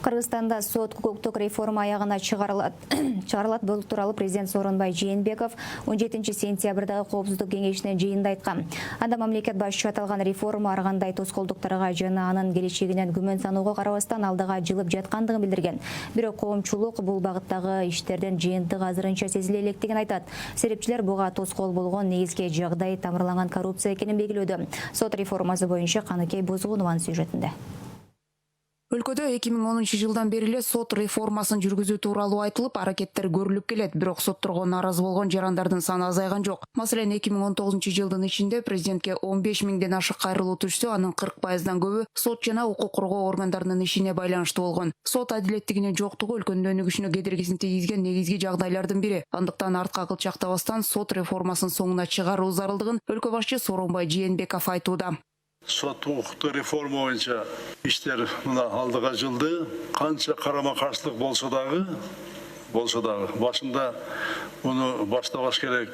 Кыргызстанда сот құқықтық реформа аяғына чыгарылат бұл туралы президент Сооронбай Жээнбеков 17 сентябрдағы Коопсуздук кеңешинин жыйынында айткан. Анда мамлекет башчысы аталган реформа ар кандай тоскоолдуктарга жана анын келечегинен күмөн санууга карабастан алдыга жылып жаткандыгын билдирген. Бирок коомчулук бул багыттагы иштерден жыйынтык азырынча сезиле электигин айтат. Серепчилер буга тоскоол болгон негизги жагдай тамырланган коррупция экенин белгилөөдө. Сот реформасы боюнча Каныкей Бозгунованын сюжетинде. Өлкөдө 2010 жылдан бери эле сот реформасын жүргүзүү тууралуу айтылып, аракеттер көрүлүп келет, бирок сотторго нааразы болгон жарандардын саны азайган жок. Маселен, 2019 жылдын ичинде президентке 15 миңден ашык кайрылуу түшсө, анын 40%дан көбү сот жана укук коргоо органдарынын ишине байланыштуу болгон. Сот адилеттигинин жоктугу өлкөнүн өнүгүшүнө кедергисин тийгизген негизги жагдайлардын бири. Андыктан артка кылчактабастан сот реформасын соңуна чыгаруу зарылдыгын өлкө башчысы Сооронбай Жээнбеков айтууда. Сот укуктук реформа боюнча иштер мына алдыга жылды. Канча карама-каршылык болсо дагы башында муну баштабаш керек.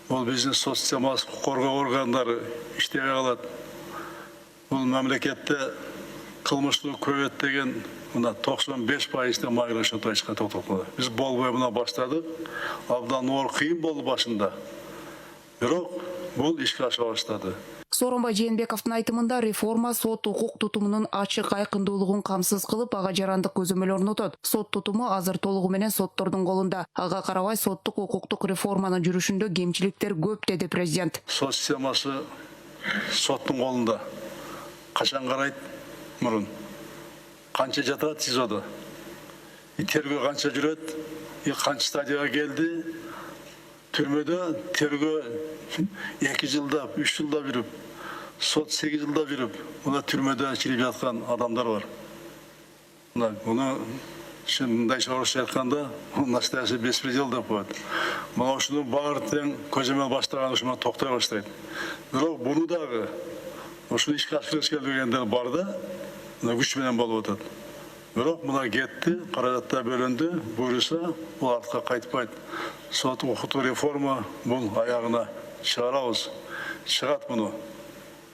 Бул биздин сот системасы коргоо органдары иштебей калат. Бул мамлекетте кылмыштуу көбөйөт деген мына 95% майгылышат ачка токтоткон. Биз болбой мына баштадык. Абдан оор кыйын болду башында. Бирок бул ишке аша баштады. Сооронбай Жээнбековдун айтымында реформа сот укук тутумунун ачык айкындуулугун камсыз кылып, ага жарандык көзөмөл орнотот. Сот тутуму азыр толугу менен соттордун колунда. Ага карабай соттук укуктук реформанын жүрүшүндө кемчиликтер көп, деди президент. Сот системасы соттун колунда. Качан карайт мурун? Канча жатат СИЗОдо? Тергөө канча жүрөт? Канча стадияга келди? Түрмөдө тергөө 2 жылда, 3 жылда жүрүп, сот 8 жылда жүрүп, мына түрмөдө чирип жаткан адамдар бар. Муну мындайча орусча айтканда, настоящий беспредел деп коет. Мына ушунун баары тең көзөмөл баштаган ушуна токтой баштайт. Бирок буну дагы ушуну ишке ашыргысы келбегендер бар да, күч менен болуп атат. Бирок мына кетти, каражаттар бөлүндү, буюрса, бул артка кайтпайт. Сот укуктук реформа бул аягына чыгарабыз. Чыгат муну.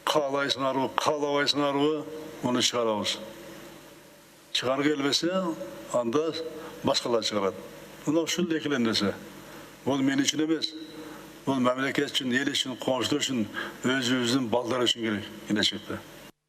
Каалабайсыңарбы, муну чыгарабыз. Чыгар келбесе, анда башкалар чыгарат. Мына ушул эки нерсе. Бул мен үчүн эмес. Бул мамлекет үчүн, эл үчүн, коңшулар үчүн, өзүбүздүн балдар үчүн керек келечекте.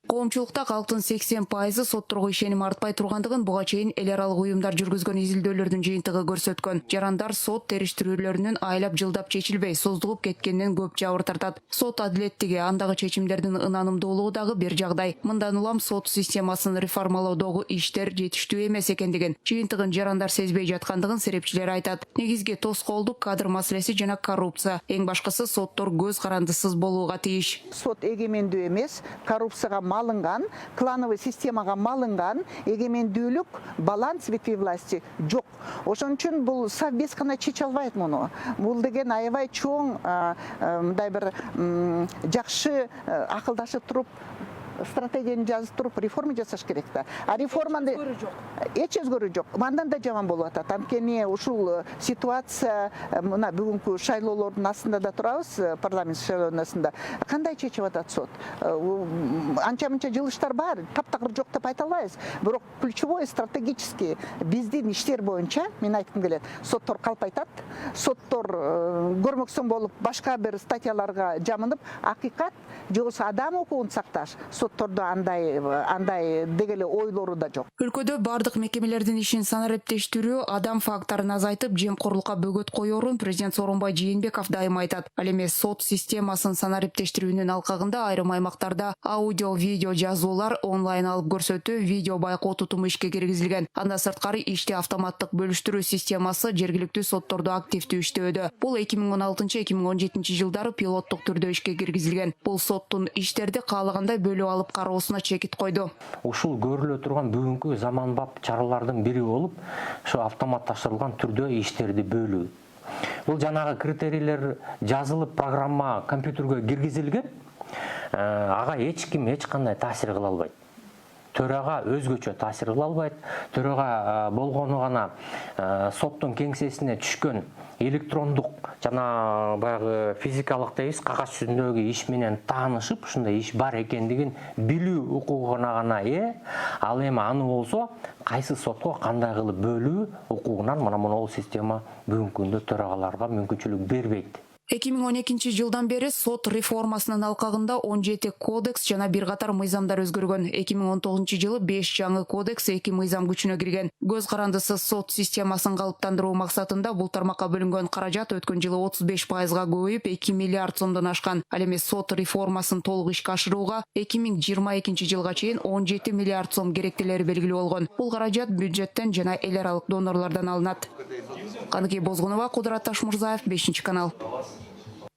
Коомчулукта калктын 80% сотторго ишеним артпай тургандыгын буга чейин эл аралык уюмдар жүргүзгөн изилдөөлөрдүн жыйынтыгы көрсөткөн. Жарандар сот териштирүүлөрүнүн айлап жылдап чечилбей, создугуп кеткенинен көп жабыр тартат. Сот адилеттиги, андагы чечимдердин ынанымдуулугу дагы бир жагдай. Мындан улам сот системасын реформалоодогу иштер жетиштүү эмес экендигин, жыйынтыгын жарандар сезбей жаткандыгын серепчилер айтат. Негизги тоскоолдук кадр маселеси жана коррупция. Эң башкысы соттор көз карандысыз болууга тийиш. Сот эгемендүү эмес, коррупцияга малынган, клановый системага малынган, эгемендүүлүк, баланс ветви власти жок. Ошон үчүн бул совбез гана чече албайт муну. Бул деген аябай чоң, мындай бир жакшы акылдашып туруп, стратегияны жазып туруп реформа жасаш керек да. А реформаны эч өзгөрүү жок. Мандан да жаман болуп атат. Анткени ушул ситуация мына бүгүнкү шайлоолордун астында да турабыз, парламент шайлоонун астында. Кандай чечип атат сот? Анча-мынча жылыштар бар, таптакыр жок деп айта албайбыз. Бирок ключевой стратегический биздин иштер боюнча мен айткым келет. Соттор калпайтат. Соттор көрмөксөн болуп башка бир статьяларга жамынып, акыйкат же болбосо адам укугун сакташ. Соттордо андай дегеле ойлору да жок. Өлкөдө бардык мекемелердин ишин санариптештирүү, адам факторун азайтып, жемкорлукка бөгөт коюурун президент Сооронбай Жээнбеков дайыма айтат. Ал эми сот системасын санариптештирүүнүн алкагында айрым аймактарда аудио-видео жазуулар онлайн алып көрсөтүү, видео байкоо тутуму ишке киргизилген. Анда сырткары ишти автоматтык бөлүштүрүү системасы жергиликтүү соттордо активдүү иштөөдө. Бул 2016-2017 жылдары пилоттук түрдө ишке киргизилген. Бул соттун иштерди каалагандай бөлүп алып кароосуна чекит койду. Ушул көрүлө турган бүгүнкү заманбап чаралардын бири болуп, ошо автоматташтырылган түрдө иштерди бөлүү. Бул жанагы критерийлер жазылып, программа компьютерге киргизилген, ага эч ким эч кандай таасир кыла албайт. төрага өзгөчө таасир кыла албайт. Төрага болгону гана соттун кеңсесине түшкөн электрондук жана баягы физикалык дейбиз кагаз жүзүндөгү иш менен таанышып, ушундай иш бар экендигин билүү укугуна гана ээ. Ал эми аны болсо кайсы сотко кандай кылып бөлүү укугунан мына могул система бүгүнкү күндө төрагаларга мүмкүнчүлүк бербейт. 2012 жылдан бери сот реформасынын алкагында 17 кодекс жана бир катар мыйзамдар өзгөргөн. 2019 жылы 5 жаңы кодекс, 2 мыйзам күчүнө кирген. Көз карандысыз сот системасын калыптандыруу максатында бул тармакка бөлүнгөн каражат өткөн жылы 35%га көбөйүп 2 миллиард сомдон ашкан. Ал эми сот реформасын толук ишке ашырууга 2022 жылга чейин 17 миллиард сом керектелери белгилүү болгон. Бул каражат бюджеттен жана эл аралык донорлордон алынат. Каныкей Бозгунова, Кудурат Ташмурзаев, 5 канал.